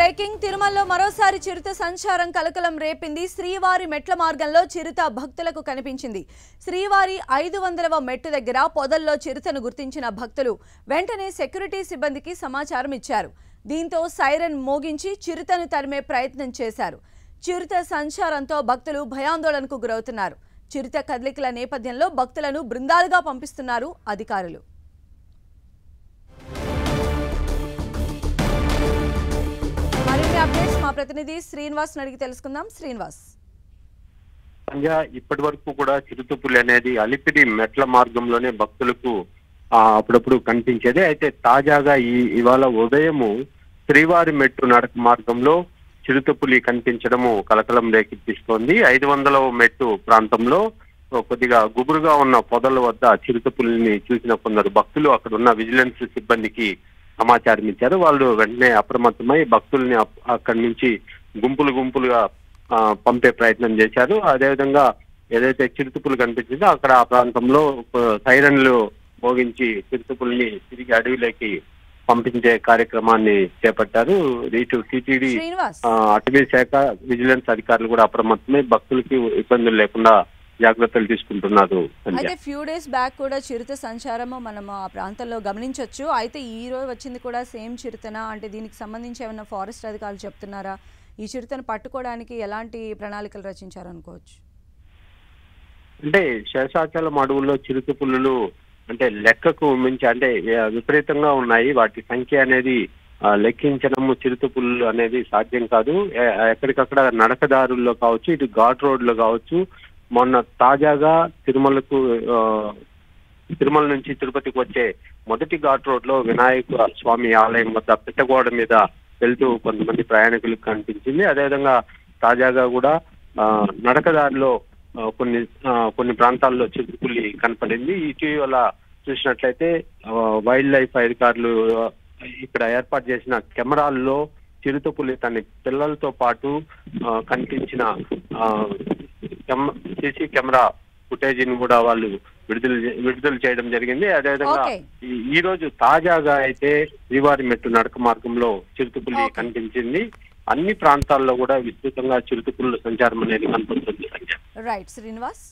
Breaking తిరుమలలో మరోసారి చిరుత సంచారం కలకలం రేపింది. శ్రీవారి మెట్ల మార్గంలో చిరుత భక్తులకు కనిపించింది. శ్రీవారి 500వ మెట్టు దగ్గర పొదల్లో చిరుతను గుర్తించిన భక్తులు వెంటనే సెక్యూరిటీ సిబ్బందికి సమాచారం ఇచ్చారు. దీంతో సైరన్ మోగించి చిరుతను తరిమే ప్రయత్నం చేశారు. చిరుత సంచారంతో భక్తులు భయాందోళనకు గురవుతున్నారు. చిరుత కదలికల నేపథ్యంలో భక్తులను బృందాలుగా పంపిస్తున్నారు అధికారులు. అప్డేట్స్ మా ప్రతినిధి శ్రీనివాస్ అడిగి తెలుసుకుందాం. శ్రీనివాస్, ఇప్పటి వరకు కూడా చిరుతపులి అనేది అలిపిరి మెట్ల మార్గంలోనే భక్తులకు అప్పుడప్పుడు కనిపించేది. అయితే తాజాగా ఇవాళ ఉదయము శ్రీవారి మెట్టు నడక మార్గంలో చిరుతపులి కనిపించడము కలకలం రేకెత్తిస్తోంది. 500వ మెట్టు ప్రాంతంలో కొద్దిగా గుబురుగా ఉన్న పొదల వద్ద చిరుతపులిని చూసిన కొందరు భక్తులు అక్కడ ఉన్న విజిలెన్స్ సిబ్బందికి సమాచారం ఇచ్చారు. వాళ్ళు వెంటనే అప్రమత్తమై భక్తుల్ని అక్కడి నుంచి గుంపులుగా పంపే ప్రయత్నం చేశారు. అదేవిధంగా ఏదైతే చిరుతపులు కనిపించిందో అక్కడ ఆ ప్రాంతంలో సైరన్లు మోగించి చిరుతపుల్ని తిరిగి అడవిలోకి పంపించే కార్యక్రమాన్ని చేపట్టారు. ఇటు టీటీడీ, అటవీ శాఖ, విజిలెన్స్ అధికారులు కూడా అప్రమత్తమై భక్తులకి ఇబ్బందులు లేకుండా జాగ్రత్తలు తీసుకుంటున్నారు. అయితే ఫ్యూ డేస్ బ్యాక్ కూడా చిరుత సంచారము మనం ఆ ప్రాంతంలో గమనించవచ్చు. అయితే ఈ రోజు వచ్చింది కూడా సేమ్ చిరుతనా? అంటే దీనికి సంబంధించి ఏమైనా ఫారెస్ట్ అధికారులు చెప్తున్నారా? ఈ చిరుతను పట్టుకోవడానికి ఎలాంటి ప్రణాళికలు రచించారనుకోవచ్చు? అంటే శేషాచలం అడవుల్లో చిరుత పులులు అంటే లెక్కకు మించి అంటే విపరీతంగా ఉన్నాయి. వాటి సంఖ్య అనేది లెక్కించడము చిరుత పులులు అనేది సాధ్యం కాదు. ఎక్కడికక్కడ నడకదారుల్లో కావచ్చు, ఇటు ఘాట్ రోడ్లో కావచ్చు. మొన్న తాజాగా తిరుమల నుంచి తిరుపతికి వచ్చే మొదటి ఘాట్ రోడ్ లో వినాయక స్వామి ఆలయం వద్ద పిట్టగోడ మీద వెళ్తూ కొంతమంది ప్రయాణికులకు కనిపించింది. అదేవిధంగా తాజాగా కూడా నడకదారిలో కొన్ని ప్రాంతాల్లో చిరుతపులి కనపడింది. ఇటీవల చూసినట్లయితే వైల్డ్ లైఫ్ అధికారులు ఇక్కడ ఏర్పాటు చేసిన కెమెరాల్లో చిరుతపులి తన పిల్లలతో పాటు కనిపించిన సీసీ కెమెరా ఫుటేజ్ ని కూడా వాళ్ళు విడుదల చేయడం జరిగింది. అదేవిధంగా ఈ రోజు తాజాగా అయితే శ్రీవారి మెట్టు నడక మార్గంలో చిరుతపులి కనిపించింది. అన్ని ప్రాంతాల్లో కూడా విస్తృతంగా చిరుతపులుల సంచారం అనేది కనపడుతుంది. రైట్ శ్రీనివాస్.